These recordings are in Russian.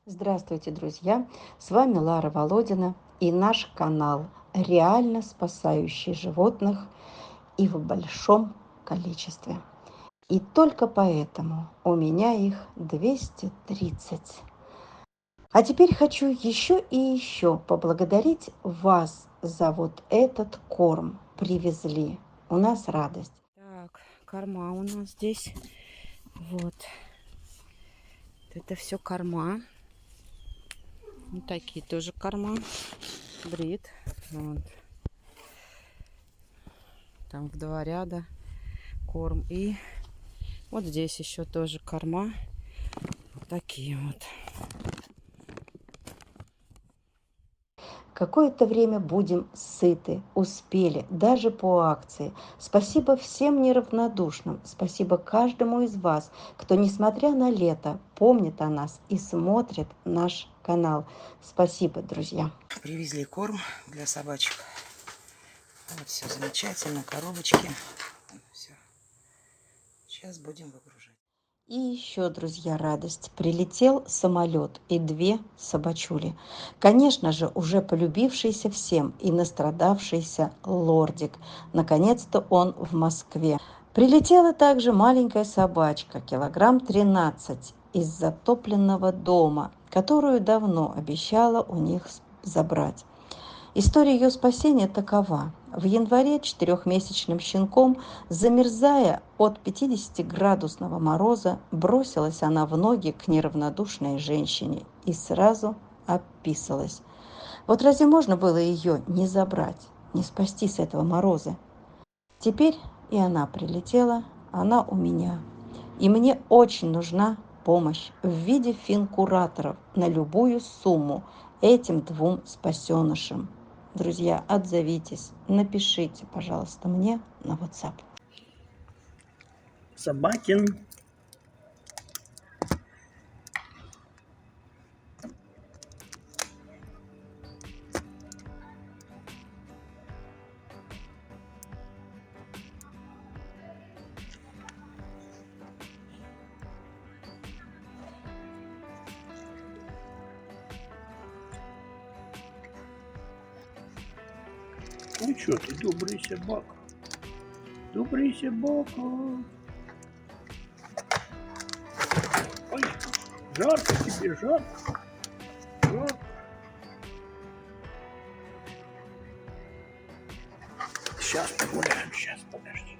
Здравствуйте, друзья! С вами Лара Володина и наш канал «Реально спасающий животных и в большом количестве». И только поэтому у меня их 230. А теперь хочу еще и еще поблагодарить вас за вот этот корм. Привезли. У нас радость. Так, корма у нас здесь. Вот. Это все корма. Вот такие тоже корма. Брит. Вот. Там в 2 ряда корм. И вот здесь еще тоже корма. Вот такие вот. Какое-то время будем сыты, успели, даже по акции. Спасибо всем неравнодушным, спасибо каждому из вас, кто, несмотря на лето, помнит о нас и смотрит наш канал. Спасибо, друзья. Привезли корм для собачек. Вот все замечательно, коробочки. Все. Сейчас будем выгружать. И еще, друзья, радость. Прилетел самолет и 2 собачули. Конечно же, уже полюбившийся всем и настрадавшийся лордик. Наконец-то он в Москве. Прилетела также маленькая собачка, килограмм 13, из затопленного дома, которую давно обещала у них забрать. История ее спасения такова. В январе 4-месячным щенком, замерзая от 50-градусного мороза, бросилась она в ноги к неравнодушной женщине и сразу описалась. Вот разве можно было ее не забрать, не спасти с этого мороза? Теперь и она прилетела, она у меня. И мне очень нужна помощь в виде финкураторов на любую сумму этим 2 спасенышам. Друзья, отзовитесь, напишите, пожалуйста, мне на WhatsApp. Собакин. Ну что ты, добрый собака? Добрый собака. Ой, жарко тебе, жарко. Жарко. Сейчас погуляем, сейчас, подожди.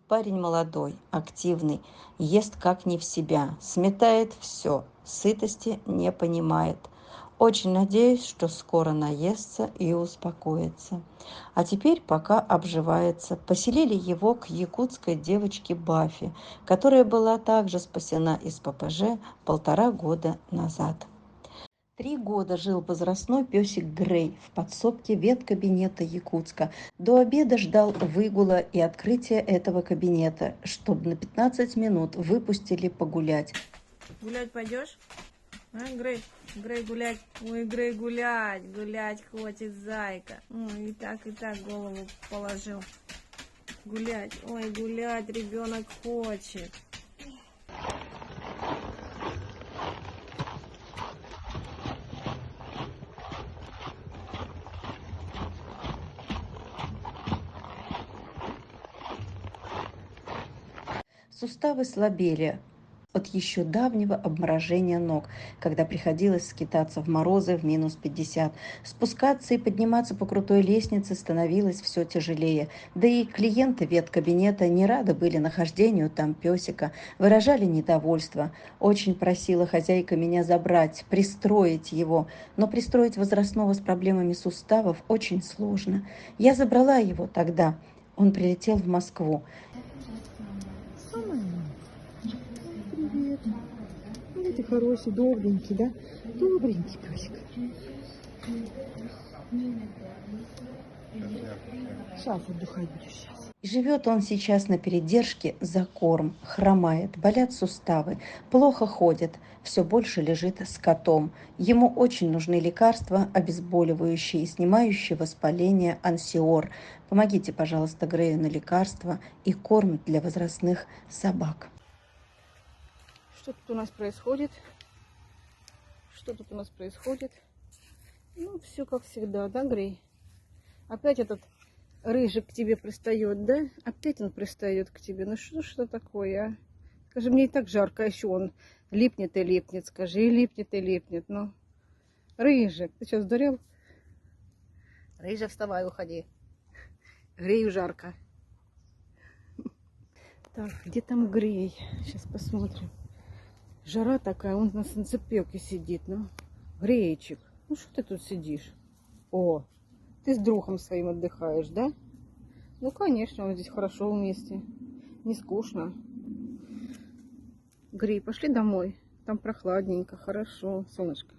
Парень молодой, активный, ест как не в себя, сметает все, сытости не понимает. Очень надеюсь, что скоро наестся и успокоится. А теперь, пока обживается, поселили его к якутской девочке Бафи, которая была также спасена из ППЖ 1,5 года назад. 3 года жил возрастной песик Грей в подсобке веткабинета Якутска. До обеда ждал выгула и открытия этого кабинета, чтобы на 15 минут выпустили погулять. Гулять пойдешь? А, Грей? Грей гулять. Ой, Грей гулять. Гулять хочет зайка. Ой, и так голову положил. Гулять. Ой, гулять ребенок хочет. Суставы слабели от еще давнего обморожения ног, когда приходилось скитаться в морозы в минус 50. Спускаться и подниматься по крутой лестнице становилось все тяжелее. Да и клиенты веткабинета не рады были нахождению там песика, выражали недовольство. Очень просила хозяйка меня забрать, пристроить его, но пристроить возрастного с проблемами суставов очень сложно. Я забрала его тогда. Он прилетел в Москву. Привет. Ну, ты хороший, добренький, да? Добренький песик. Сейчас отдыхать будешь сейчас. И живет он сейчас на передержке за корм, хромает, болят суставы, плохо ходит, все больше лежит с котом. Ему очень нужны лекарства, обезболивающие и снимающие воспаление ансиор. Помогите, пожалуйста, Грею на лекарства и корм для возрастных собак. Что тут у нас происходит? Что тут у нас происходит? Ну, все как всегда, да, Грей? Опять этот рыжик к тебе пристает, да? Опять он пристает к тебе. Ну что ж это такое, а? Скажи, мне и так жарко, а еще он липнет и липнет, скажи, и липнет и липнет. Ну, рыжик, ты что, сдурел? Рыжа, вставай, уходи. Грею жарко. Так, где там Грей? Сейчас посмотрим. Жара такая, он на солнцепёке сидит, ну. Греечек, ну что ты тут сидишь? О, ты с другом своим отдыхаешь, да? Ну, конечно, он здесь хорошо вместе. Не скучно. Грей, пошли домой. Там прохладненько, хорошо, солнышко.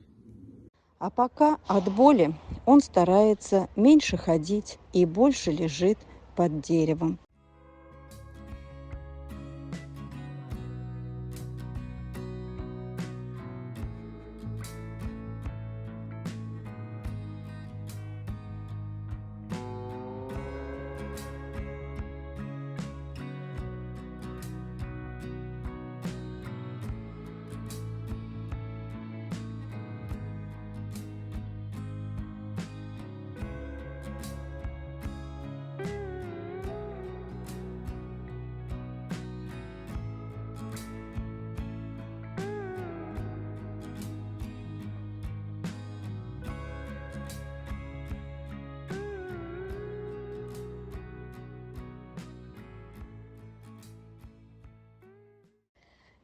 А пока от боли он старается меньше ходить и больше лежит под деревом.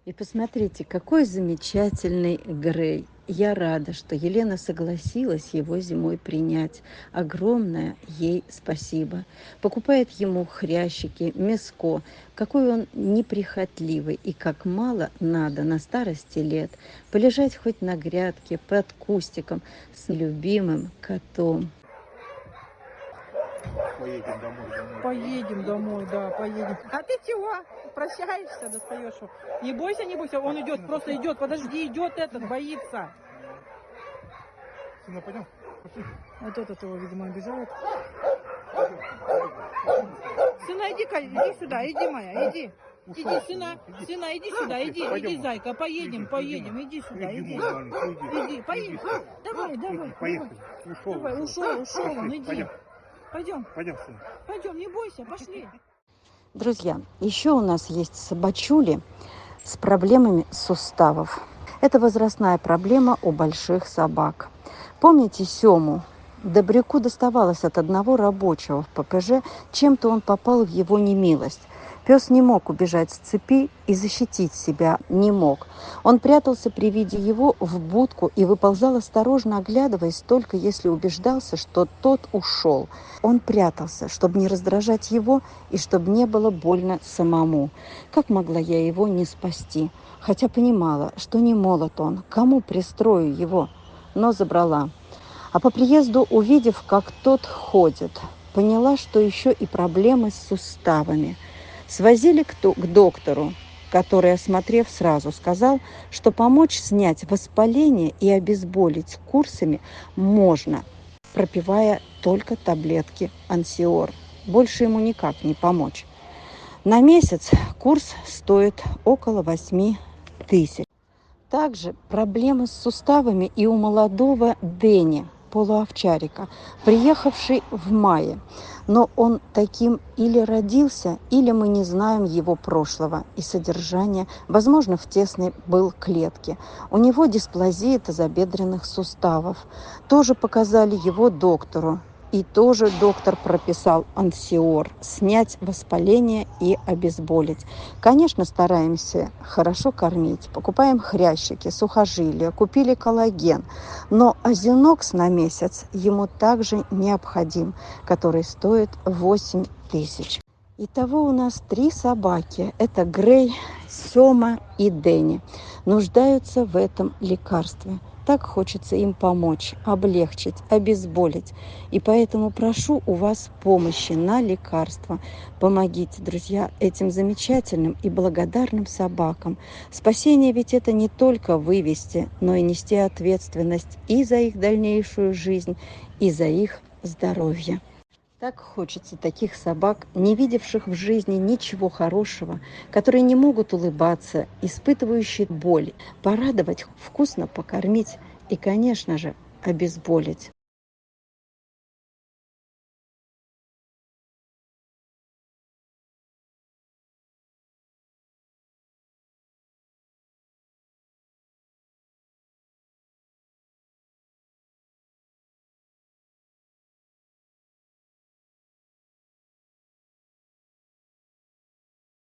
И посмотрите, какой замечательный Грей. Я рада, что Елена согласилась его зимой принять. Огромное ей спасибо. Покупает ему хрящики, мяско. Какой он неприхотливый и как мало надо на старости лет полежать хоть на грядке под кустиком с любимым котом. Поедем домой. Поедем домой, да, поедем. А ты чего? Прощаешься, достаешь? Не бойся, не бойся, он идет, просто идет. Подожди, идет этот, боится. Сына, пойдем. Пошли. Вот этот его, видимо, обижает. Сына, иди сюда, иди, моя, иди. Иди, сына, иди сюда, иди, зайка, поедем, иди сюда, иди, поедем. Давай. Ушел, он, иди. Пойдем, не бойся, пошли. Друзья, еще у нас есть собачули с проблемами суставов. Это возрастная проблема у больших собак. Помните Сему? Добряку доставалось от одного рабочего в ППЖ, чем-то он попал в его немилость. Пес не мог убежать с цепи и защитить себя не мог. Он прятался при виде его в будку и выползал осторожно, оглядываясь, только если убеждался, что тот ушел. Он прятался, чтобы не раздражать его и чтобы не было больно самому. Как могла я его не спасти? Хотя понимала, что не молод он, кому пристрою его, но забрала. А по приезду, увидев, как тот ходит, поняла, что еще и проблемы с суставами. Свозили к доктору, который, осмотрев, сразу сказал, что помочь снять воспаление и обезболить курсами можно, пропивая только таблетки ансиор. Больше ему никак не помочь. На месяц курс стоит около 8 000. Также проблемы с суставами и у молодого Дэни. полуовчарика, приехавший в мае. Но он таким или родился, или мы не знаем его прошлого и содержания. Возможно, в тесной был клетке. У него дисплазия тазобедренных суставов. Тоже показали его доктору. И тоже доктор прописал ансиор, снять воспаление и обезболить. Конечно, стараемся хорошо кормить, покупаем хрящики, сухожилия, купили коллаген. Но азинокс на месяц ему также необходим, который стоит 8 тысяч. Итого у нас 3 собаки. Это Грей, Сёма и Дэнни. Нуждаются в этом лекарстве. Так хочется им помочь, облегчить, обезболить. И поэтому прошу у вас помощи на лекарства. Помогите, друзья, этим замечательным и благодарным собакам. Спасение ведь это не только вывести, но и нести ответственность и за их дальнейшую жизнь, и за их здоровье. Так хочется таких собак, не видевших в жизни ничего хорошего, которые не могут улыбаться, испытывающие боль, порадовать, вкусно покормить и, конечно же, обезболить.